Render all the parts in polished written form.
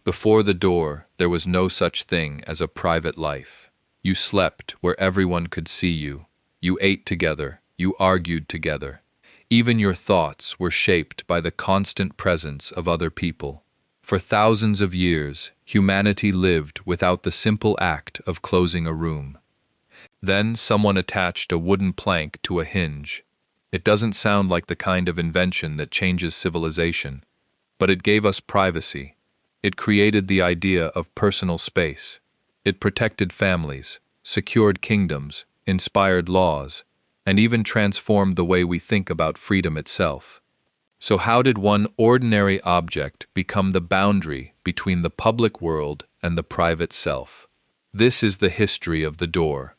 Before the door, there was no such thing as a private life. You slept where everyone could see you. You ate together. You argued together. Even your thoughts were shaped by the constant presence of other people. For thousands of years, humanity lived without the simple act of closing a room. Then someone attached a wooden plank to a hinge. It doesn't sound like the kind of invention that changes civilization, but it gave us privacy. It created the idea of personal space. It protected families, secured kingdoms, inspired laws, and even transformed the way we think about freedom itself. So how did one ordinary object become the boundary between the public world and the private self? This is the history of the door.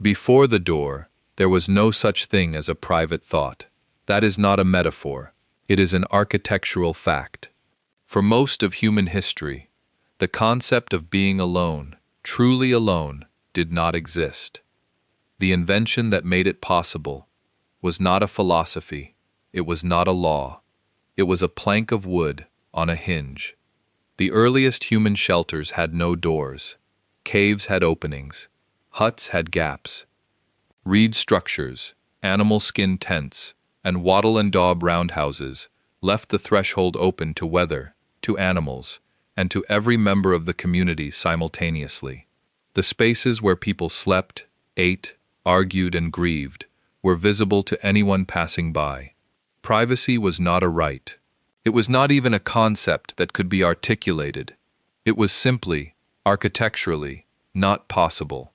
Before the door, there was no such thing as a private thought. That is not a metaphor. It is an architectural fact. For most of human history, the concept of being alone, truly alone, did not exist. The invention that made it possible was not a philosophy. It was not a law. It was a plank of wood on a hinge. The earliest human shelters had no doors. Caves had openings. Huts had gaps. Reed structures, animal skin tents, and wattle and daub roundhouses left the threshold open to weather, to animals, and to every member of the community simultaneously. The spaces where people slept, ate, argued, and grieved were visible to anyone passing by. Privacy was not a right. It was not even a concept that could be articulated. It was simply, architecturally, not possible.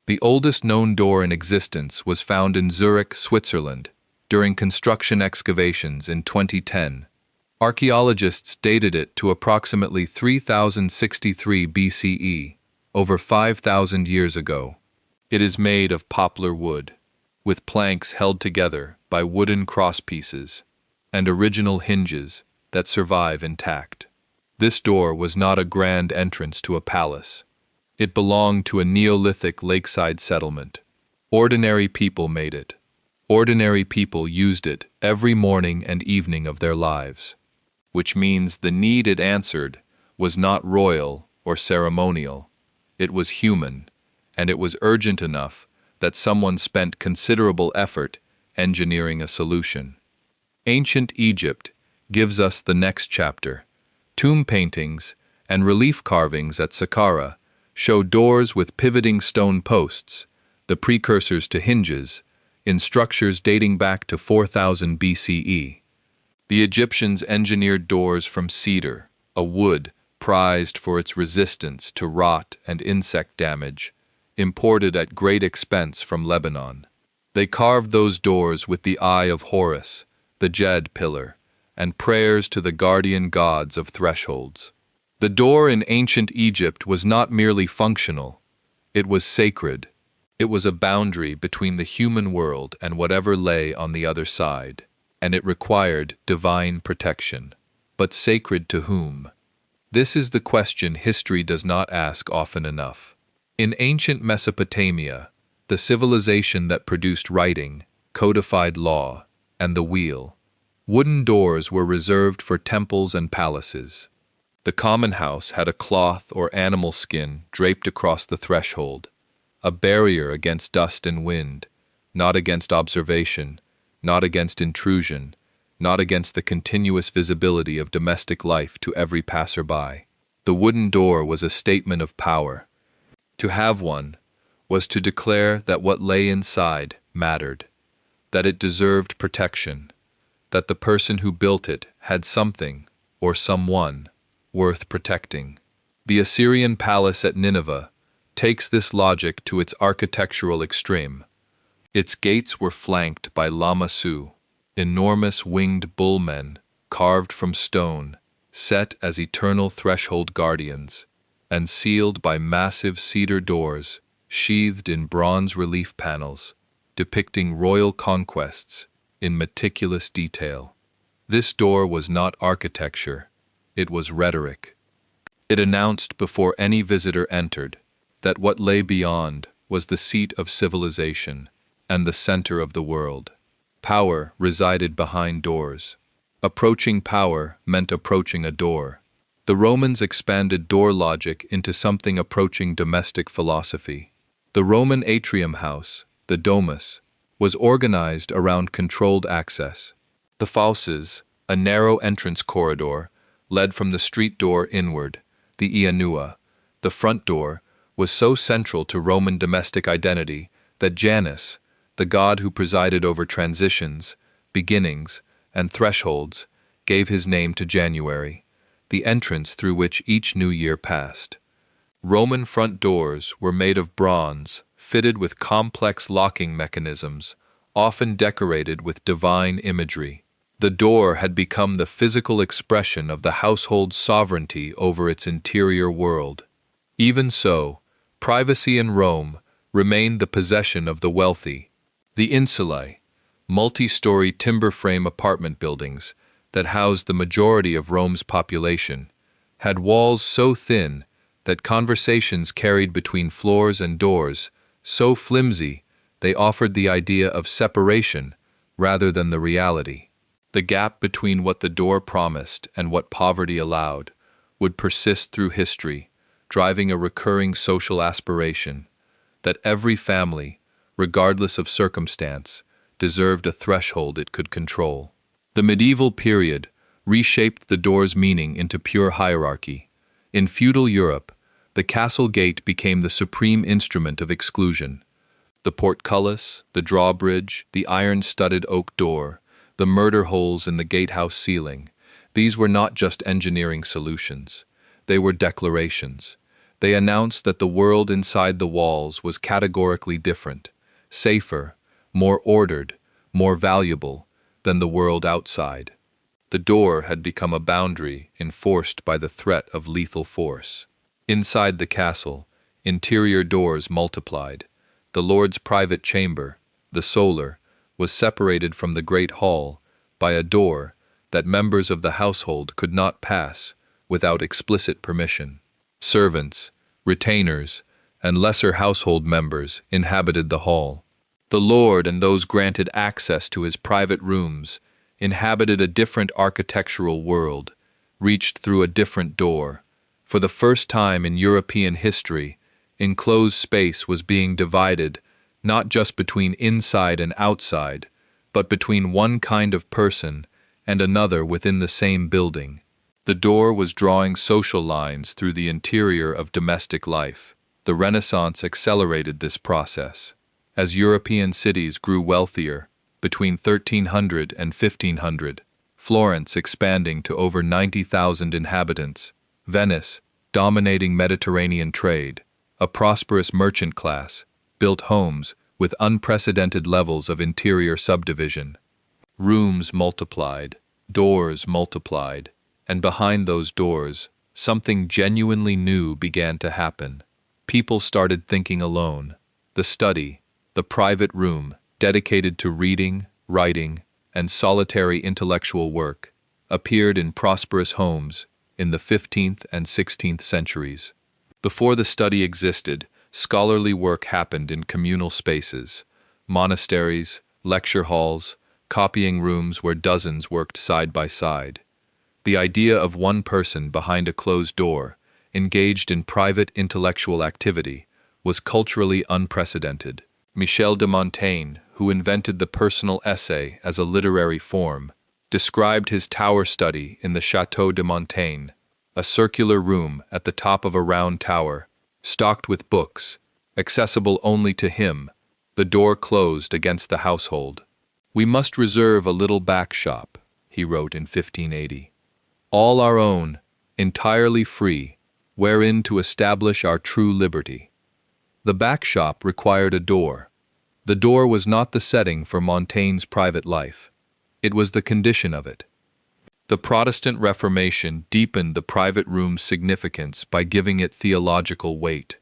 The oldest known door in existence was found in Zurich, Switzerland, during construction excavations in 2010. Archaeologists dated it to approximately 3063 BCE, over 5,000 years ago. It is made of poplar wood, with planks held together by wooden crosspieces and original hinges that survive intact. This door was not a grand entrance to a palace. It belonged to a Neolithic lakeside settlement. Ordinary people made it. Ordinary people used it every morning and evening of their lives, which means the need it answered was not royal or ceremonial. It was human, and it was urgent enough that someone spent considerable effort engineering a solution. Ancient Egypt gives us the next chapter. Tomb paintings and relief carvings at Saqqara show doors with pivoting stone posts, the precursors to hinges, in structures dating back to 4000 BCE. The Egyptians engineered doors from cedar, a wood prized for its resistance to rot and insect damage, imported at great expense from Lebanon. They carved those doors with the eye of Horus, the Jed pillar, and prayers to the guardian gods of thresholds. The door in ancient Egypt was not merely functional, it was sacred. It was a boundary between the human world and whatever lay on the other side, and it required divine protection. But sacred to whom? This is the question history does not ask often enough. In ancient Mesopotamia, the civilization that produced writing, codified law, and the wheel, wooden doors were reserved for temples and palaces. The common house had a cloth or animal skin draped across the threshold, a barrier against dust and wind, not against observation, not against intrusion, not against the continuous visibility of domestic life to every passerby. The wooden door was a statement of power. To have one was to declare that what lay inside mattered, that it deserved protection, that the person who built it had something, or someone, worth protecting. The Assyrian palace at Nineveh takes this logic to its architectural extreme. Its gates were flanked by lamassu, enormous winged bullmen carved from stone, set as eternal threshold guardians, and sealed by massive cedar doors sheathed in bronze relief panels, depicting royal conquests in meticulous detail. This door was not architecture, it was rhetoric. It announced before any visitor entered that what lay beyond was the seat of civilization and the center of the world. Power resided behind doors. Approaching power meant approaching a door. The Romans expanded door logic into something approaching domestic philosophy. The Roman atrium house, the domus, was organized around controlled access. The fauces, a narrow entrance corridor, led from the street door inward. The ianua, the front door, was so central to Roman domestic identity that Janus, the god who presided over transitions, beginnings, and thresholds, gave his name to January, the entrance through which each new year passed. Roman front doors were made of bronze, fitted with complex locking mechanisms, often decorated with divine imagery. The door had become the physical expression of the household's sovereignty over its interior world. Even so, privacy in Rome remained the possession of the wealthy. The insulae, multi-story timber frame apartment buildings that housed the majority of Rome's population, had walls so thin that conversations carried between floors and doors, so flimsy they offered the idea of separation rather than the reality. The gap between what the door promised and what poverty allowed would persist through history, driving a recurring social aspiration that every family, regardless of circumstance, deserved a threshold it could control. The medieval period reshaped the door's meaning into pure hierarchy. In feudal Europe, the castle gate became the supreme instrument of exclusion. The portcullis, the drawbridge, the iron-studded oak door, the murder holes in the gatehouse ceiling, these were not just engineering solutions. They were declarations. They announced that the world inside the walls was categorically different, safer, more ordered, more valuable than the world outside. The door had become a boundary enforced by the threat of lethal force. Inside the castle, interior doors multiplied. The Lord's private chamber, the solar, was separated from the great hall by a door that members of the household could not pass without explicit permission. Servants, retainers, and lesser household members inhabited the hall. The Lord and those granted access to his private rooms inhabited a different architectural world, reached through a different door. For the first time in European history, enclosed space was being divided not just between inside and outside, but between one kind of person and another within the same building. The door was drawing social lines through the interior of domestic life. The Renaissance accelerated this process. As European cities grew wealthier, between 1300 and 1500, Florence expanding to over 90,000 inhabitants, Venice dominating Mediterranean trade, a prosperous merchant class built homes with unprecedented levels of interior subdivision. Rooms multiplied, doors multiplied, and behind those doors, something genuinely new began to happen. People started thinking alone. The study, the private room dedicated to reading, writing, and solitary intellectual work, appeared in prosperous homes in the 15th and 16th centuries. Before the study existed, scholarly work happened in communal spaces, monasteries, lecture halls, copying rooms where dozens worked side by side. The idea of one person behind a closed door, engaged in private intellectual activity, was culturally unprecedented. Michel de Montaigne, who invented the personal essay as a literary form, described his tower study in the Château de Montaigne, a circular room at the top of a round tower, stocked with books, accessible only to him, the door closed against the household. "We must reserve a little back shop," he wrote in 1580, "all our own, entirely free, wherein to establish our true liberty." The back shop required a door. The door was not the setting for Montaigne's private life. It was the condition of it. The Protestant Reformation deepened the private room's significance by giving it theological weight.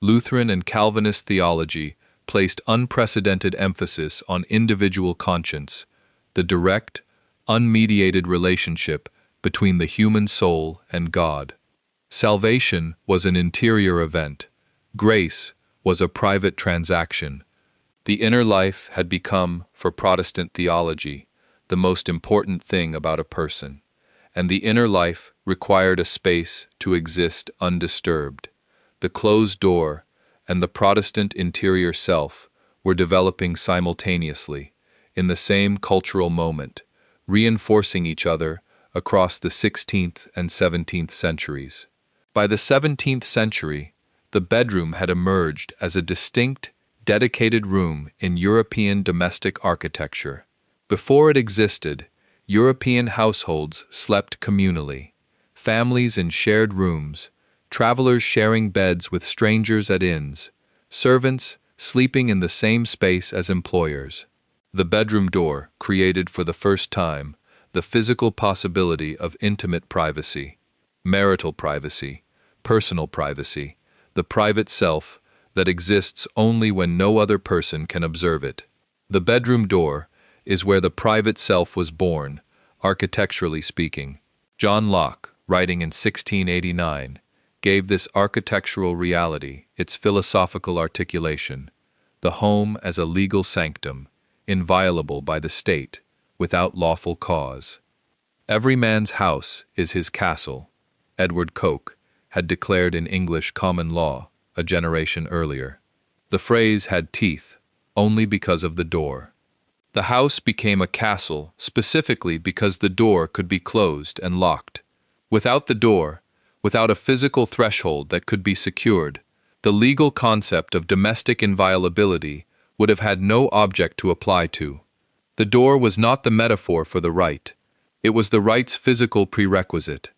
Lutheran and Calvinist theology placed unprecedented emphasis on individual conscience, the direct, unmediated relationship between the human soul and God. Salvation was an interior event. Grace was a private transaction. The inner life had become, for Protestant theology, the most important thing about a person, and the inner life required a space to exist undisturbed. The closed door and the Protestant interior self were developing simultaneously, in the same cultural moment, reinforcing each other across the 16th and 17th centuries. By the 17th century, the bedroom had emerged as a distinct, dedicated room in European domestic architecture. Before it existed, European households slept communally, families in shared rooms, travelers sharing beds with strangers at inns, servants sleeping in the same space as employers. The bedroom door created for the first time the physical possibility of intimate privacy, marital privacy, personal privacy, the private self that exists only when no other person can observe it. The bedroom door is where the private self was born, architecturally speaking. John Locke, writing in 1689, gave this architectural reality its philosophical articulation: the home as a legal sanctum, inviolable by the state, without lawful cause. Every man's house is his castle, Edward Coke had declared in English common law a generation earlier. The phrase had teeth only because of the door. The house became a castle specifically because the door could be closed and locked. Without the door, without a physical threshold that could be secured, the legal concept of domestic inviolability would have had no object to apply to. The door was not the metaphor for the right. It was the right's physical prerequisite.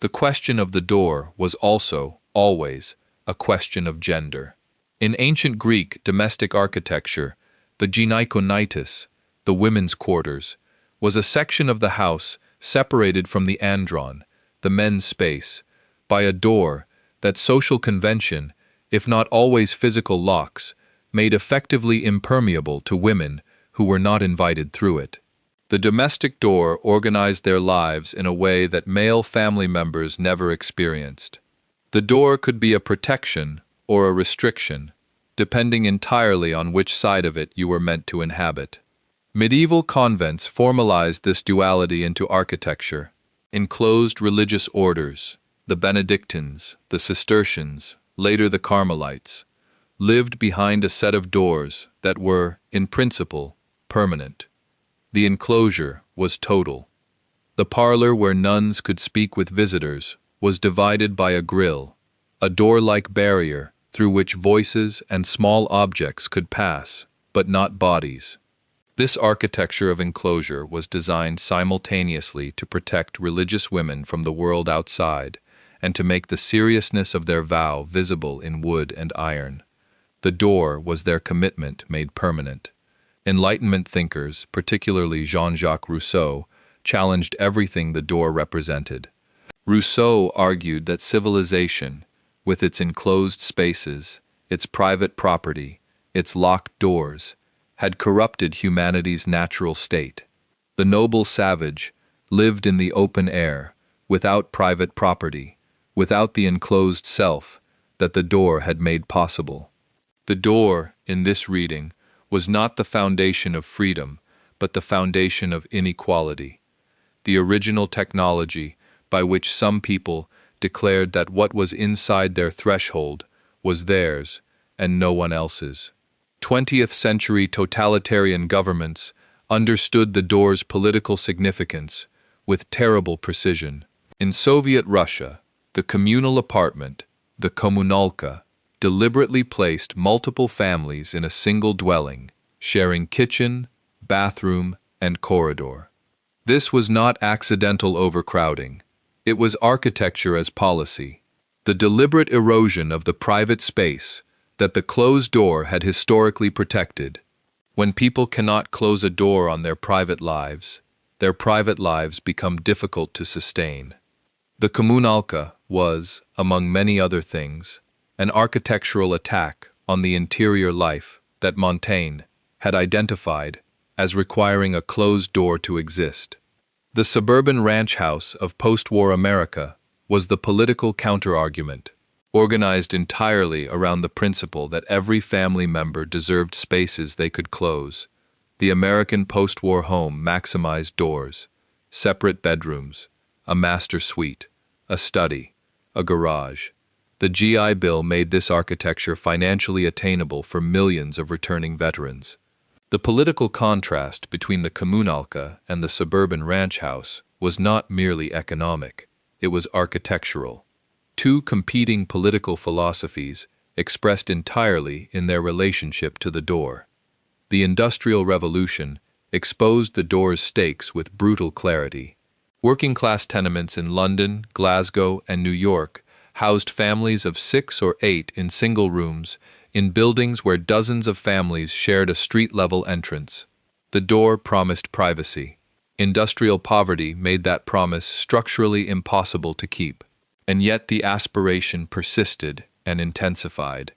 The question of the door was also, always, a question of gender. In ancient Greek domestic architecture, the gynaikonitis, the women's quarters, was a section of the house separated from the andron, the men's space, by a door that social convention, if not always physical locks, made effectively impermeable to women who were not invited through it. The domestic door organized their lives in a way that male family members never experienced. The door could be a protection or a restriction, depending entirely on which side of it you were meant to inhabit. Medieval convents formalized this duality into architecture. Enclosed religious orders, the Benedictines, the Cistercians, later the Carmelites, lived behind a set of doors that were, in principle, permanent. The enclosure was total. The parlor where nuns could speak with visitors was divided by a grille, a door-like barrier through which voices and small objects could pass, but not bodies. This architecture of enclosure was designed simultaneously to protect religious women from the world outside and to make the seriousness of their vow visible in wood and iron. The door was their commitment made permanent. Enlightenment thinkers, particularly Jean-Jacques Rousseau, challenged everything the door represented. Rousseau argued that civilization, with its enclosed spaces, its private property, its locked doors, had corrupted humanity's natural state. The noble savage lived in the open air, without private property, without the enclosed self that the door had made possible. The door, in this reading, was not the foundation of freedom, but the foundation of inequality. The original technology by which some people declared that what was inside their threshold was theirs and no one else's. 20th century totalitarian governments understood the door's political significance with terrible precision. In Soviet Russia, the communal apartment, the kommunalka, deliberately placed multiple families in a single dwelling, sharing kitchen, bathroom, and corridor. This was not accidental overcrowding. It was architecture as policy, the deliberate erosion of the private space that the closed door had historically protected. When people cannot close a door on their private lives become difficult to sustain. The kommunalka was, among many other things, an architectural attack on the interior life that Montaigne had identified as requiring a closed door to exist. The suburban ranch house of post-war America was the political counterargument, organized entirely around the principle that every family member deserved spaces they could close. The American post-war home maximized doors, separate bedrooms, a master suite, a study, a garage. The GI Bill made this architecture financially attainable for millions of returning veterans. The political contrast between the kommunalka and the suburban ranch house was not merely economic, it was architectural. Two competing political philosophies expressed entirely in their relationship to the door. The Industrial Revolution exposed the door's stakes with brutal clarity. Working-class tenements in London, Glasgow, and New York housed families of 6 or 8 in single rooms, in buildings where dozens of families shared a street-level entrance. The door promised privacy. Industrial poverty made that promise structurally impossible to keep. And yet the aspiration persisted and intensified,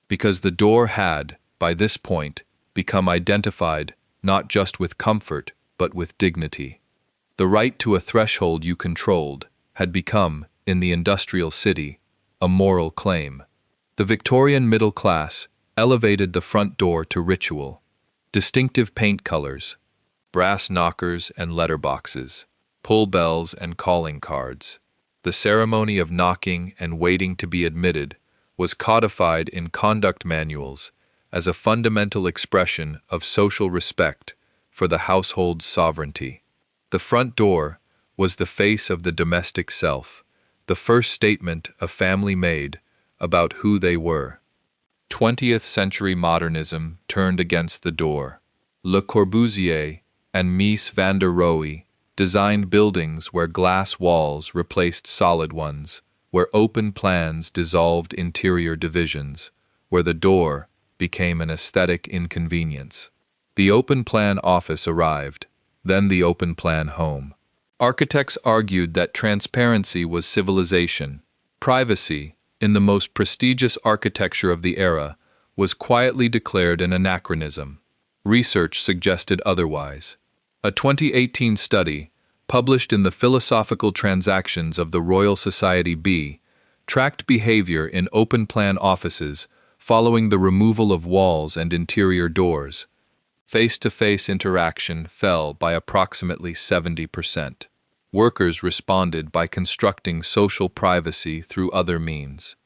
because the door had, by this point, become identified not just with comfort, but with dignity. The right to a threshold you controlled had become, in the industrial city, a moral claim. The Victorian middle class elevated the front door to ritual. Distinctive paint colors, brass knockers and letterboxes, pull bells and calling cards. The ceremony of knocking and waiting to be admitted was codified in conduct manuals as a fundamental expression of social respect for the household's sovereignty. The front door was the face of the domestic self, the first statement a family made about who they were. 20th century modernism turned against the door. Le Corbusier and Mies van der Rohe designed buildings where glass walls replaced solid ones, where open plans dissolved interior divisions, where the door became an aesthetic inconvenience. The open plan office arrived, then the open plan home. Architects argued that transparency was civilization. Privacy, in the most prestigious architecture of the era, was quietly declared an anachronism. Research suggested otherwise. A 2018 study, published in the Philosophical Transactions of the Royal Society B, tracked behavior in open-plan offices following the removal of walls and interior doors. Face-to-face interaction fell by approximately 70%. Workers responded by constructing social privacy through other means.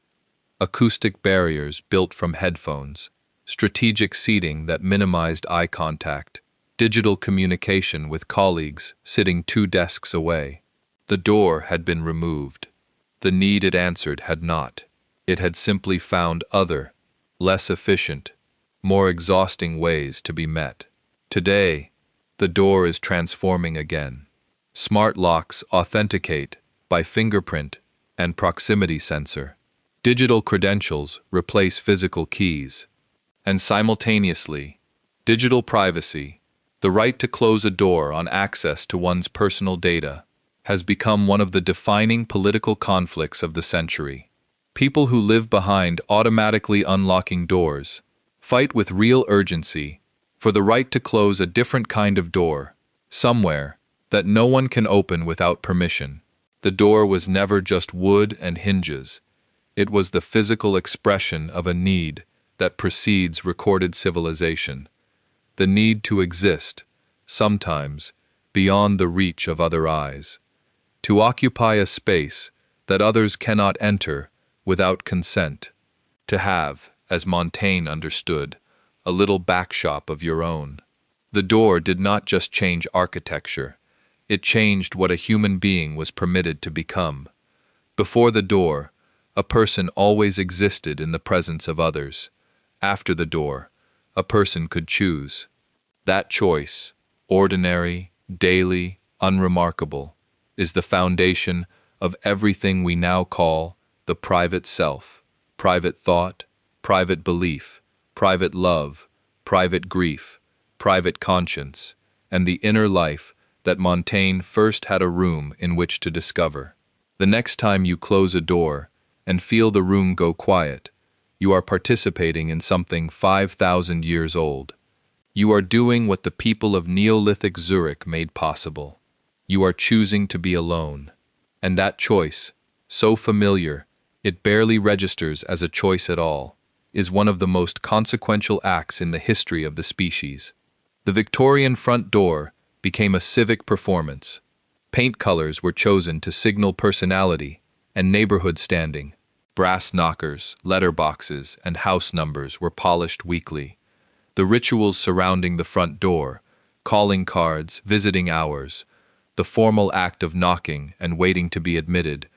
Acoustic barriers built from headphones, strategic seating that minimized eye contact, digital communication with colleagues sitting 2 desks away. The door had been removed. The need it answered had not. It had simply found other, less efficient, more exhausting ways to be met. Today, the door is transforming again. Smart locks authenticate by fingerprint and proximity sensor. Digital credentials replace physical keys. And simultaneously, digital privacy, the right to close a door on access to one's personal data, has become one of the defining political conflicts of the century. People who live behind automatically unlocking doors fight with real urgency for the right to close a different kind of door, somewhere, that no one can open without permission. The door was never just wood and hinges. It was the physical expression of a need that precedes recorded civilization. The need to exist, sometimes, beyond the reach of other eyes. To occupy a space that others cannot enter without consent. To have, as Montaigne understood, a little backshop of your own. The door did not just change architecture. It changed what a human being was permitted to become. Before the door, a person always existed in the presence of others. After the door, a person could choose. That choice, ordinary, daily, unremarkable, is the foundation of everything we now call the private self, private thought, private belief, private love, private grief, private conscience, and the inner life that Montaigne first had a room in which to discover. The next time you close a door and feel the room go quiet, you are participating in something 5,000 years old. You are doing what the people of Neolithic Zurich made possible. You are choosing to be alone. And that choice, so familiar, it barely registers as a choice at all, is one of the most consequential acts in the history of the species. The Victorian front door became a civic performance. Paint colors were chosen to signal personality, and neighborhood standing. Brass knockers, letter boxes, and house numbers were polished weekly. The rituals surrounding the front door, calling cards, visiting hours, the formal act of knocking and waiting to be admitted,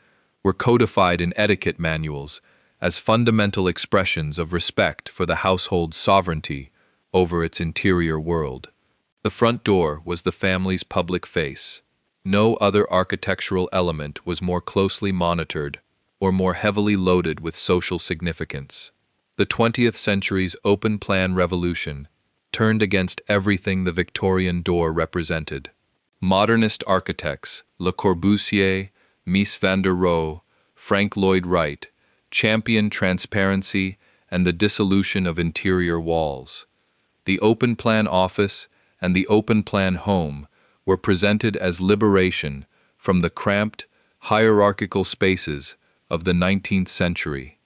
were codified in etiquette manuals as fundamental expressions of respect for the household's sovereignty over its interior world. The front door was the family's public face. No other architectural element was more closely monitored or more heavily loaded with social significance. The 20th century's open-plan revolution turned against everything the Victorian door represented. Modernist architects, Le Corbusier, Mies van der Rohe, Frank Lloyd Wright, championed transparency and the dissolution of interior walls. The open-plan office and the open-plan home were presented as liberation from the cramped, hierarchical spaces of the 19th century.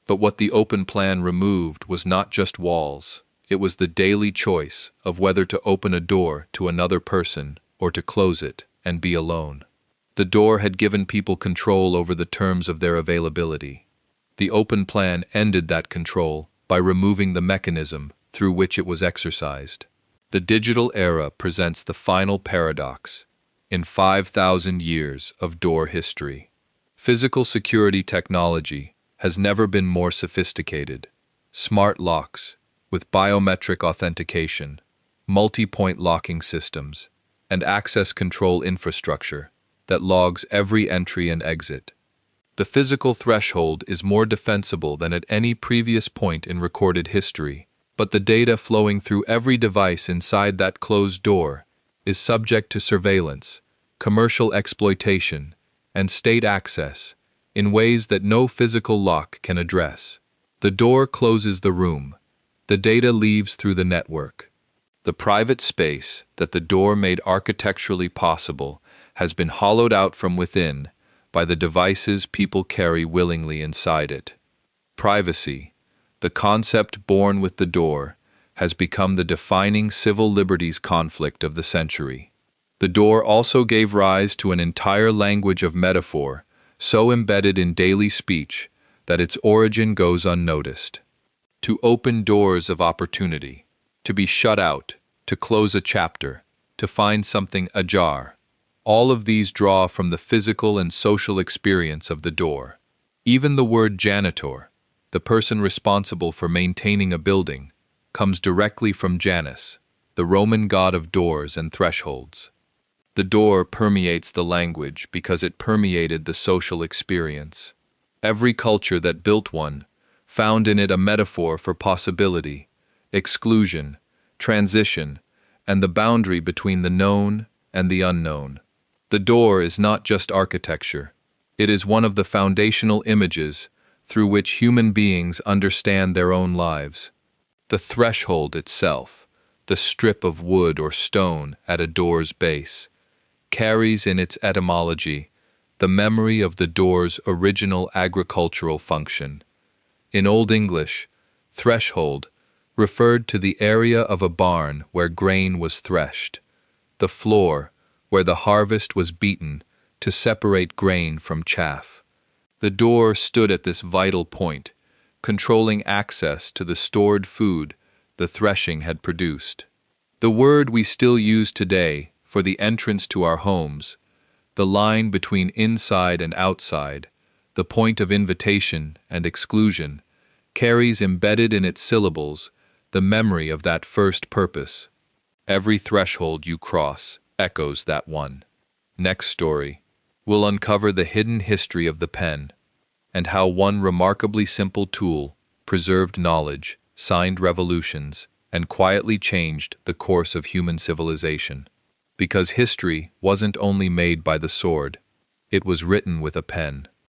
But what the open plan removed was not just walls, it was the daily choice of whether to open a door to another person or to close it and be alone. The door had given people control over the terms of their availability. The open plan ended that control by removing the mechanism through which it was exercised. The digital era presents the final paradox in 5,000 years of door history. Physical security technology has never been more sophisticated. Smart locks with biometric authentication, multi-point locking systems, and access control infrastructure that logs every entry and exit. The physical threshold is more defensible than at any previous point in recorded history, but the data flowing through every device inside that closed door is subject to surveillance, commercial exploitation, and state access in ways that no physical lock can address. The door closes the room. The data leaves through the network. The private space that the door made architecturally possible has been hollowed out from within by the devices people carry willingly inside it. Privacy, the concept born with the door, has become the defining civil liberties conflict of the century. The door also gave rise to an entire language of metaphor, so embedded in daily speech that its origin goes unnoticed. To open doors of opportunity, to be shut out, to close a chapter, to find something ajar. All of these draw from the physical and social experience of the door. Even the word janitor, the person responsible for maintaining a building, comes directly from Janus, the Roman god of doors and thresholds. The door permeates the language because it permeated the social experience. Every culture that built one found in it a metaphor for possibility, exclusion, transition, and the boundary between the known and the unknown. The door is not just architecture. It is one of the foundational images through which human beings understand their own lives. The threshold itself, the strip of wood or stone at a door's base, carries in its etymology the memory of the door's original agricultural function. In Old English, threshold referred to the area of a barn where grain was threshed, the floor where the harvest was beaten to separate grain from chaff. The door stood at this vital point, controlling access to the stored food the threshing had produced. The word we still use today for the entrance to our homes, the line between inside and outside, the point of invitation and exclusion, carries embedded in its syllables the memory of that first purpose. Every threshold you cross echoes that one. Next story, we'll uncover the hidden history of the pen and how one remarkably simple tool preserved knowledge, signed revolutions, and quietly changed the course of human civilization. Because history wasn't only made by the sword, it was written with a pen.